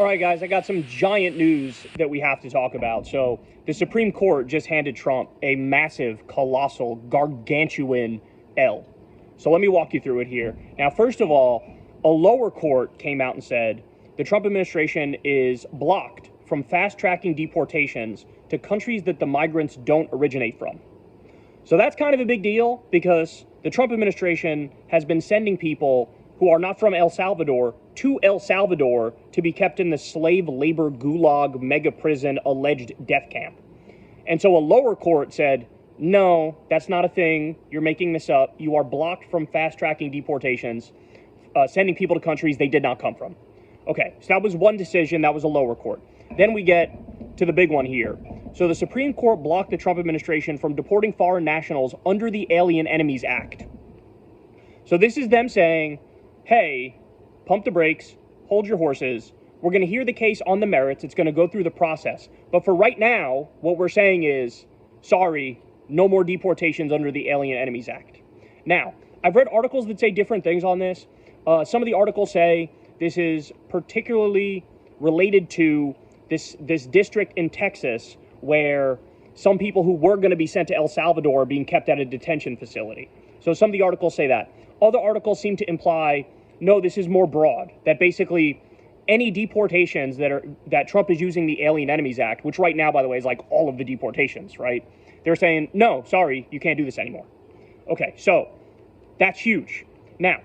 All right, guys, I got some giant news that we have to talk about. So the Supreme Court just handed Trump a massive, colossal, gargantuan L. So let me walk you through it here. Now, first of all, a lower court came out and said the Trump administration is blocked from fast-tracking deportations to countries that the migrants don't originate from. So that's kind of a big deal because the Trump administration has been sending people who are not from El Salvador to El Salvador to be kept in the slave labor gulag mega prison alleged death camp. And so a lower court said, no, that's not a thing. You're making this up. You are blocked from fast-tracking deportations, sending people to countries they did not come from. Okay, so that was one decision. That was a lower court. Then we get to the big one here. So the Supreme Court blocked the Trump administration from deporting foreign nationals under the Alien Enemies Act. So this is them saying, hey, pump the brakes, hold your horses. We're going to hear the case on the merits. It's going to go through the process. But for right now, what we're saying is, sorry, no more deportations under the Alien Enemies Act. Now, I've read articles that say different things on this. Some of the articles say this is particularly related to this district in Texas where some people who were going to be sent to El Salvador are being kept at a detention facility. So some of the articles say that. Other articles seem to imply, no, this is more broad, that basically any deportations that Trump is using the Alien Enemies Act, which right now, by the way, is like all of the deportations, right? They're saying, no, sorry, you can't do this anymore. Okay, so that's huge. Now,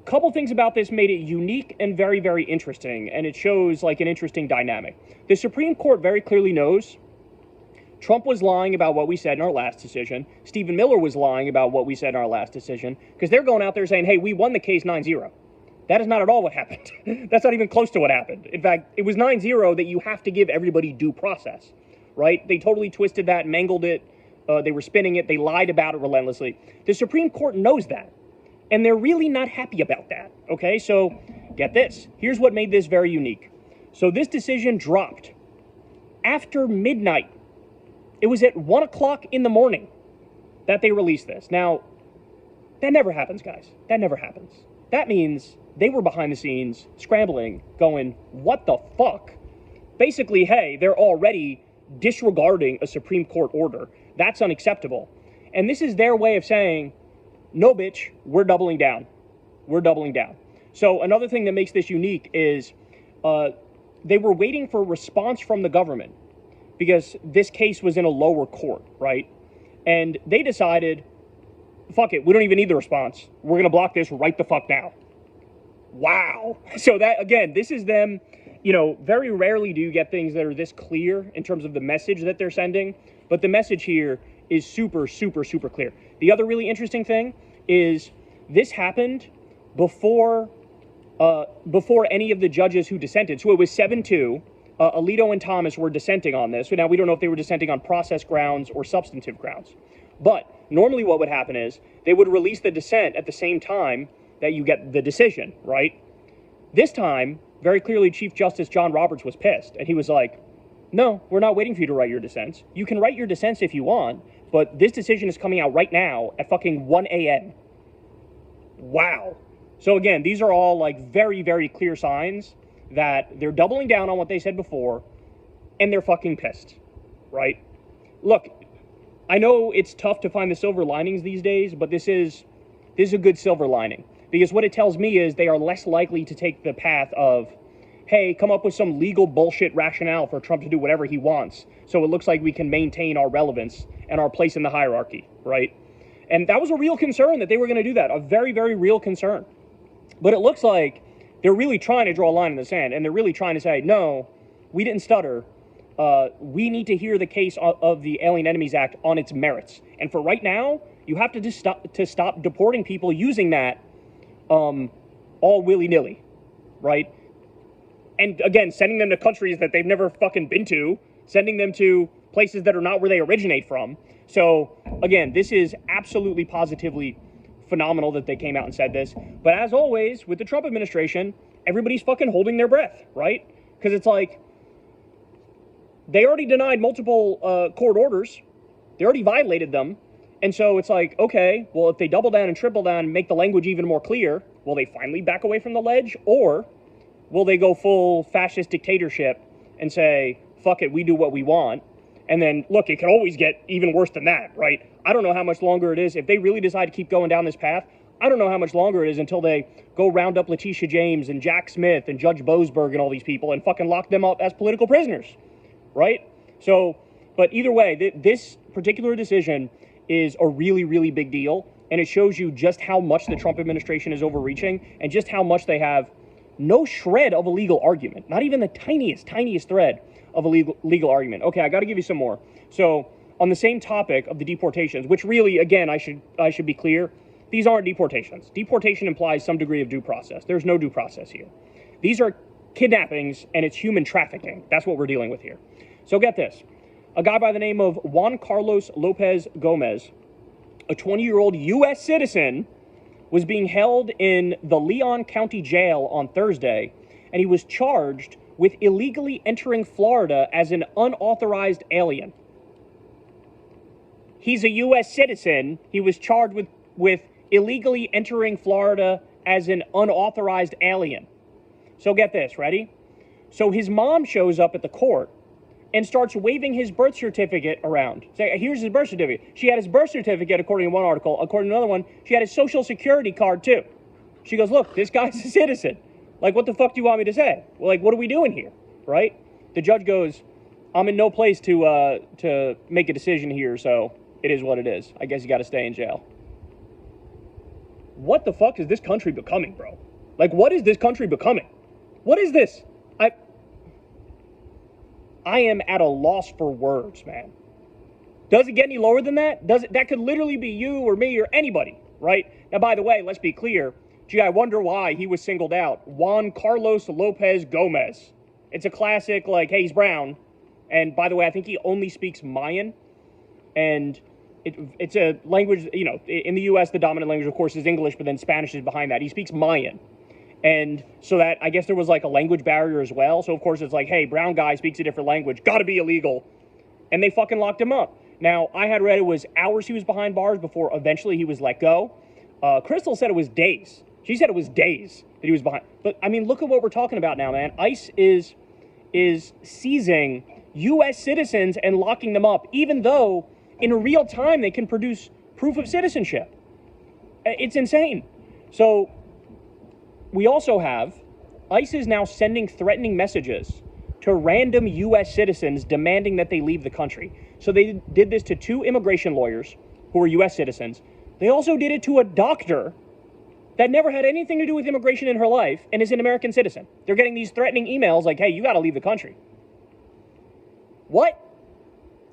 couple things about this made it unique and very, very interesting, and it shows like an interesting dynamic. The Supreme Court very clearly knows Trump was lying about what we said in our last decision. Stephen Miller was lying about what we said in our last decision, because they're going out there saying, hey, we won the case 9-0. That is not at all what happened. That's not even close to what happened. In fact, it was 9-0 that you have to give everybody due process, right? They totally twisted that, mangled it. They were spinning it. They lied about it relentlessly. The Supreme Court knows that, and they're really not happy about that, okay? So get this. Here's what made this very unique. So this decision dropped after midnight. It was at 1 o'clock in the morning that they released this. Now, that never happens, guys. That never happens. That means they were behind the scenes, scrambling, going, what the fuck? Basically, hey, they're already disregarding a Supreme Court order. That's unacceptable. And this is their way of saying, no, bitch, we're doubling down. We're doubling down. So another thing that makes this unique is they were waiting for a response from the government, because this case was in a lower court, right? And they decided, fuck it, we don't even need the response. We're going to block this right the fuck now. Wow. So that, again, this is them, very rarely do you get things that are this clear in terms of the message that they're sending. But the message here is super, super, super clear. The other really interesting thing is this happened before any of the judges who dissented. So it was 7-2. Alito and Thomas were dissenting on this. So now we don't know if they were dissenting on process grounds or substantive grounds. But normally what would happen is they would release the dissent at the same time that you get the decision, right? This time, very clearly, Chief Justice John Roberts was pissed. And he was like, no, we're not waiting for you to write your dissents. You can write your dissents if you want, but this decision is coming out right now at fucking 1 a.m. Wow. So again, these are all like very, very clear signs that they're doubling down on what they said before, and they're fucking pissed, right? Look, I know it's tough to find the silver linings these days, but this is a good silver lining, because what it tells me is they are less likely to take the path of, hey, come up with some legal bullshit rationale for Trump to do whatever he wants, so it looks like we can maintain our relevance and our place in the hierarchy, right? And that was a real concern that they were going to do that, a very, very real concern. But it looks like they're really trying to draw a line in the sand, and they're really trying to say, no, we didn't stutter. We need to hear the case of the Alien Enemies Act on its merits. And for right now, you have to just stop deporting people using that all willy-nilly, right? And again, sending them to countries that they've never fucking been to, sending them to places that are not where they originate from. So again, this is absolutely positively phenomenal that they came out and said this. But as always, with the Trump administration, everybody's fucking holding their breath, right? Because it's like, they already denied multiple court orders. They already violated them. And so it's like, okay, well, if they double down and triple down and make the language even more clear, will they finally back away from the ledge? Or will they go full fascist dictatorship and say, fuck it, we do what we want? And then, look, it could always get even worse than that, right? I don't know how much longer it is. If they really decide to keep going down this path, I don't know how much longer it is until they go round up Letitia James and Jack Smith and Judge Boasberg and all these people and fucking lock them up as political prisoners, right? So, but either way, this particular decision is a really, really big deal. And it shows you just how much the Trump administration is overreaching and just how much they have no shred of a legal argument, not even the tiniest thread of a legal argument. Okay, I got to give you some more. So on the same topic of the deportations, which really, again, I should be clear, these aren't deportations. Deportation implies some degree of due process. There's no due process here. These are kidnappings and it's human trafficking. That's what we're dealing with here. So get this. A guy by the name of Juan Carlos Lopez Gomez, a 20-year-old U.S. citizen, was being held in the Leon County Jail on Thursday, and he was charged with illegally entering Florida as an unauthorized alien. He's a U.S. citizen. He was charged with illegally entering Florida as an unauthorized alien. So get this, ready? So his mom shows up at the court and starts waving his birth certificate around. Say, here's his birth certificate. She had his birth certificate, according to one article. According to another one, she had his social security card, too. She goes, look, this guy's a citizen. Like, what the fuck do you want me to say? Well, like, what are we doing here, right? The judge goes, I'm in no place to make a decision here, so it is what it is. I guess you got to stay in jail. What the fuck is this country becoming, bro? Like, what is this country becoming? What is this? I am at a loss for words, man. Does it get any lower than that? That could literally be you or me or anybody, right? Now, by the way, let's be clear. Gee, I wonder why he was singled out. Juan Carlos Lopez Gomez. It's a classic, like, hey, he's brown. And by the way, I think he only speaks Mayan. And it's a language, you know, in the U.S., the dominant language, of course, is English, but then Spanish is behind that. He speaks Mayan. And so that, I guess there was like a language barrier as well. So, of course, it's like, hey, brown guy speaks a different language. Got to be illegal. And they fucking locked him up. Now, I had read it was hours he was behind bars before eventually he was let go. Crystal said it was days. She said it was days that he was behind. But, I mean, look at what we're talking about now, man. ICE is seizing U.S. citizens and locking them up, even though in real time they can produce proof of citizenship. It's insane. So we also have ICE is now sending threatening messages to random U.S. citizens demanding that they leave the country. So they did this to 2 immigration lawyers who are U.S. citizens. They also did it to a doctor that never had anything to do with immigration in her life and is an American citizen. They're getting these threatening emails like, hey, you got to leave the country. What?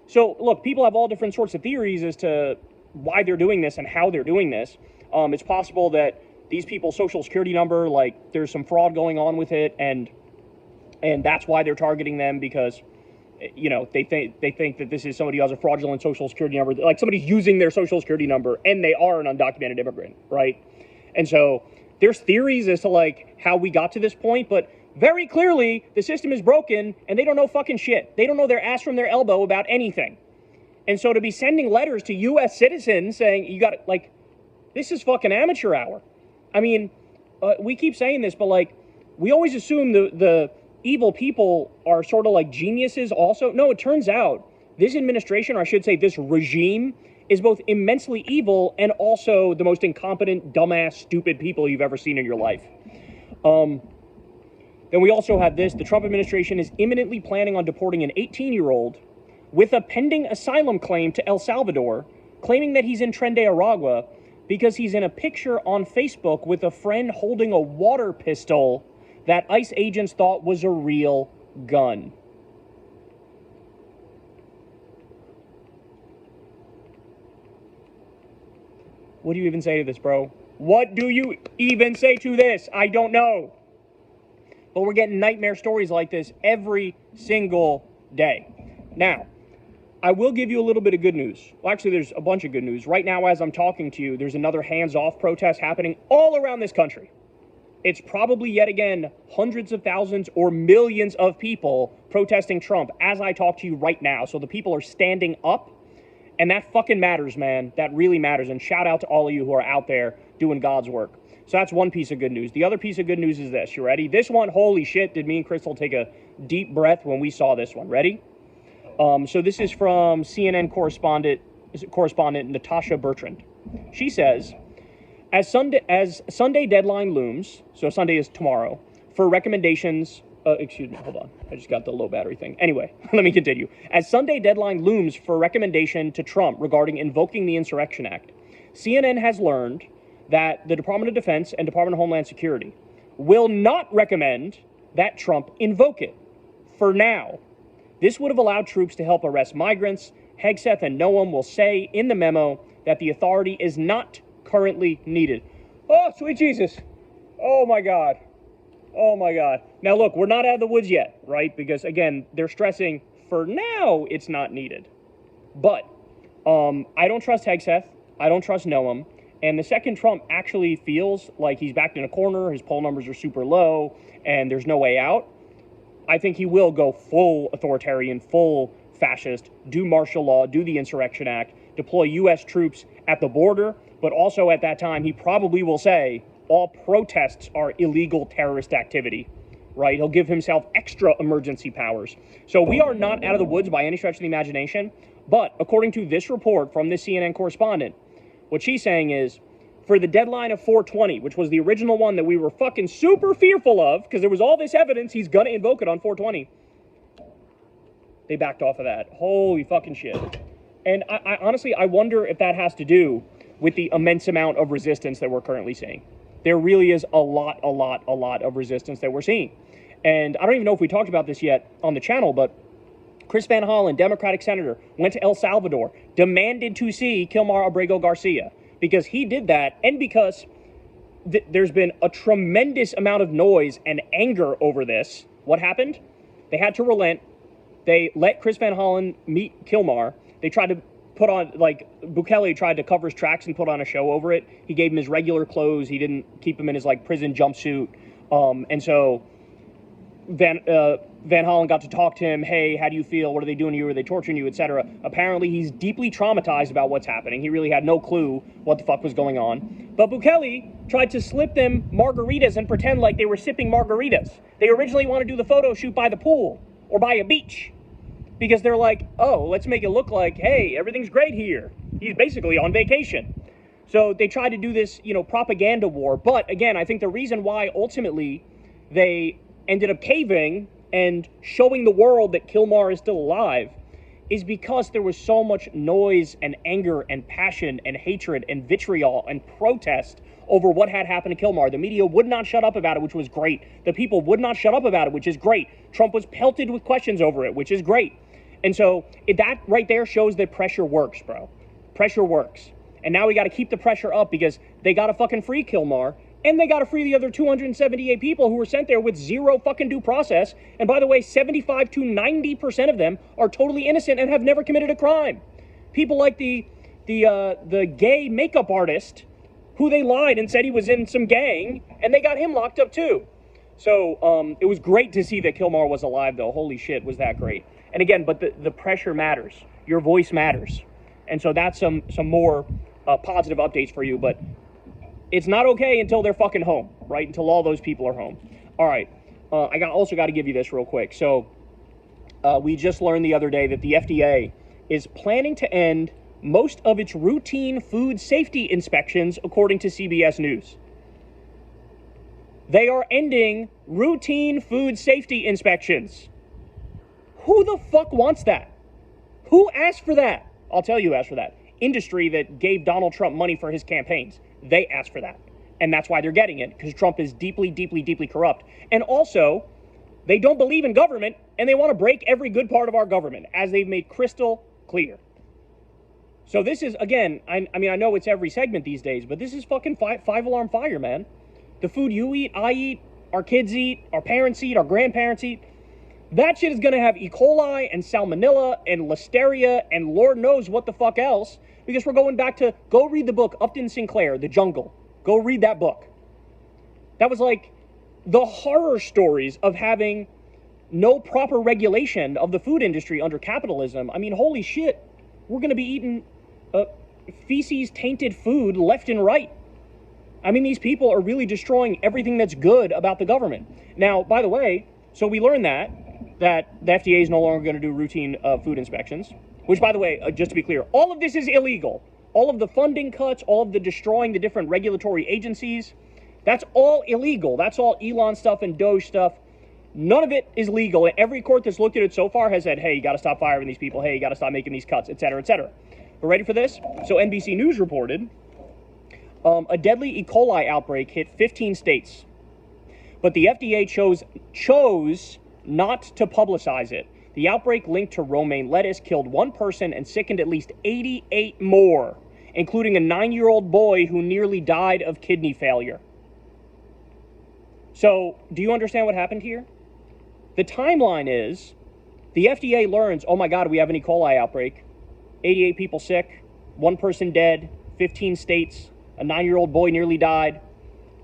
So, look, people have all different sorts of theories as to why they're doing this and how they're doing this. It's possible that these people's social security number, like, there's some fraud going on with it, and that's why they're targeting them because, you know, they think that this is somebody who has a fraudulent social security number, like somebody's using their social security number, and they are an undocumented immigrant, right? And so there's theories as to, like, how we got to this point, but very clearly the system is broken, and they don't know fucking shit. They don't know their ass from their elbow about anything. And so to be sending letters to U.S. citizens saying, you got, like, this is fucking amateur hour. I mean, we keep saying this, but, like, we always assume the evil people are sort of like geniuses also. No, it turns out this administration, or I should say this regime, is both immensely evil and also the most incompetent, dumbass, stupid people you've ever seen in your life. Then we also have this. The Trump administration is imminently planning on deporting an 18-year-old with a pending asylum claim to El Salvador, claiming that he's in Tren de Aragua because he's in a picture on Facebook with a friend holding a water pistol that ICE agents thought was a real gun. What do you even say to this, bro? What do you even say to this? I don't know. But we're getting nightmare stories like this every single day. Now, I will give you a little bit of good news. Well, actually, there's a bunch of good news. Right now, as I'm talking to you, there's another hands-off protest happening all around this country. It's probably, yet again, hundreds of thousands or millions of people protesting Trump as I talk to you right now. So the people are standing up, and that fucking matters, man. That really matters. And shout out to all of you who are out there doing God's work. So that's one piece of good news. The other piece of good news is this. You ready? This one, holy shit, did me and Crystal take a deep breath when we saw this one. Ready? So this is from CNN correspondent Natasha Bertrand. She says, as Sunday deadline looms, so Sunday is tomorrow, for recommendations, excuse me, hold on. I just got the low battery thing. Anyway, let me continue. As Sunday deadline looms for recommendation to Trump regarding invoking the Insurrection Act, CNN has learned that the Department of Defense and Department of Homeland Security will not recommend that Trump invoke it. For now, this would have allowed troops to help arrest migrants. Hegseth and Noam will say in the memo that the authority is not currently needed. Oh, sweet Jesus. Oh, my God. Oh, my God. Now, look, we're not out of the woods yet, right? Because, again, they're stressing for now it's not needed. But I don't trust Hegseth. I don't trust Noam. And the second Trump actually feels like he's backed in a corner, his poll numbers are super low, and there's no way out, I think he will go full authoritarian, full fascist, do martial law, do the Insurrection Act, deploy U.S. troops at the border, but also at that time, he probably will say all protests are illegal terrorist activity, right? He'll give himself extra emergency powers. So we are not out of the woods by any stretch of the imagination, but according to this report from this CNN correspondent, what she's saying is, for the deadline of 4/20, which was the original one that we were fucking super fearful of, because there was all this evidence he's gonna invoke it on 4/20, they backed off of that. Holy fucking shit. And I honestly, I wonder if that has to do with the immense amount of resistance that we're currently seeing. There really is a lot of resistance that we're seeing. And I don't even know if we talked about this yet on the channel, but Chris Van Hollen, Democratic senator, went to El Salvador, demanded to see Kilmar Abrego Garcia, because he did that, and because there's been a tremendous amount of noise and anger over this. What happened? They had to relent. They let Chris Van Hollen meet Kilmar. They tried to put on, like, Bukele tried to cover his tracks and put on a show over it. He gave him his regular clothes. He didn't keep him in his, like, prison jumpsuit. And so Van Hollen got to talk to him. Hey, how do you feel? What are they doing to you? Are they torturing you, etc.? Apparently, he's deeply traumatized about what's happening. He really had no clue what the fuck was going on. But Bukele tried to slip them margaritas and pretend like they were sipping margaritas. They originally wanted to do the photo shoot by the pool or by a beach, because they're like, oh, let's make it look like, hey, everything's great here. He's basically on vacation. So they tried to do this, propaganda war. But again, I think the reason why ultimately they ended up caving and showing the world that Kilmar is still alive is because there was so much noise and anger and passion and hatred and vitriol and protest over what had happened to Kilmar. The media would not shut up about it, which was great. The people would not shut up about it, which is great. Trump was pelted with questions over it, which is great. And so that right there shows that pressure works, bro. Pressure works. And now we got to keep the pressure up, because they got to fucking free Kilmar, and they got to free the other 278 people who were sent there with zero fucking due process. And by the way, 75 to 90% of them are totally innocent and have never committed a crime. People like the gay makeup artist who they lied and said he was in some gang, and they got him locked up too. So it was great to see that Kilmar was alive, though. Holy shit, was that great. And again, but the pressure matters. Your voice matters. And so that's some more positive updates for you. But it's not okay until they're fucking home, right? Until all those people are home. All right. I also got to give you this real quick. So we just learned the other day that the FDA is planning to end most of its routine food safety inspections, according to CBS News. They are ending routine food safety inspections. Who the fuck wants that? Who asked for that? I'll tell you who asked for that. Industry that gave Donald Trump money for his campaigns. They asked for that. And that's why they're getting it, because Trump is deeply corrupt. And also, they don't believe in government, and they want to break every good part of our government, as they've made crystal clear. So this is, again, I mean, I know it's every segment these days, but this is fucking five-alarm fire, man. The food you eat, I eat, our kids eat, our parents eat, our grandparents eat, that shit is going to have E. coli and salmonella and listeria and Lord knows what the fuck else, because we're going back to, go read the book, Upton Sinclair, The Jungle. Go read that book. That was like the horror stories of having no proper regulation of the food industry under capitalism. I mean, holy shit. We're going to be eating feces-tainted food left and right. I mean, these people are really destroying everything that's good about the government. Now, by the way, so we learned that the FDA is no longer going to do routine food inspections, which, by the way, just to be clear, all of this is illegal. All of the funding cuts, all of the destroying the different regulatory agencies, that's all illegal. That's all Elon stuff and Doge stuff. None of it is legal. And every court that's looked at it so far has said, hey, you got to stop firing these people. Hey, you got to stop making these cuts, et cetera, et cetera. But ready for this? So NBC News reported a deadly E. coli outbreak hit 15 states. But the FDA chose not to publicize it. The outbreak linked to romaine lettuce killed one person and sickened at least 88 more, including a 9-year-old boy who nearly died of kidney failure. So, do you understand what happened here? The timeline is, the FDA learns, oh my God, we have an E. coli outbreak. 88 people sick, one person dead, 15 states, a 9-year-old boy nearly died.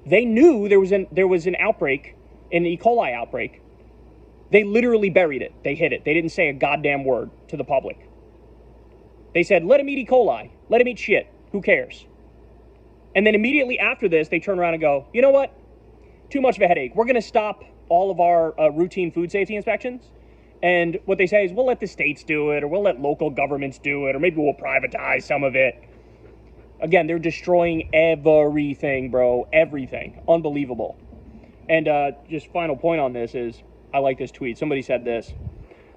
They knew there was an outbreak, an E. coli outbreak. They literally buried it. They hid it. They didn't say a goddamn word to the public. They said, let him eat E. coli. Let him eat shit. Who cares? And then immediately after this, they turn around and go, you know what? Too much of a headache. We're going to stop all of our routine food safety inspections. And what they say is, we'll let the states do it, or we'll let local governments do it, or maybe we'll privatize some of it. Again, they're destroying everything, bro. Everything. Unbelievable. And just final point on this is, I like this tweet. Somebody said this.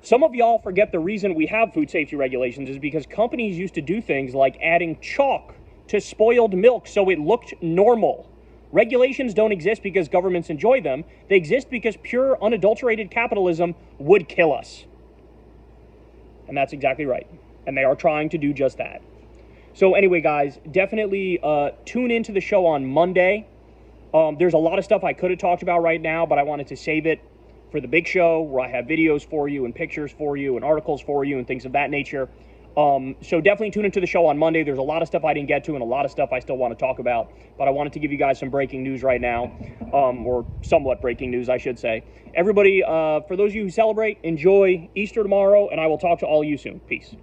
Some of y'all forget the reason we have food safety regulations is because companies used to do things like adding chalk to spoiled milk so it looked normal. Regulations don't exist because governments enjoy them. They exist because pure, unadulterated capitalism would kill us. And that's exactly right. And they are trying to do just that. So anyway, guys, definitely tune into the show on Monday. There's a lot of stuff I could have talked about right now, but I wanted to save it for the big show where I have videos for you and pictures for you and articles for you and things of that nature. So definitely tune into the show on Monday. There's a lot of stuff I didn't get to and a lot of stuff I still want to talk about, but I wanted to give you guys some breaking news right now, or somewhat breaking news, I should say. Everybody, for those of you who celebrate, enjoy Easter tomorrow, and I will talk to all of you soon. Peace.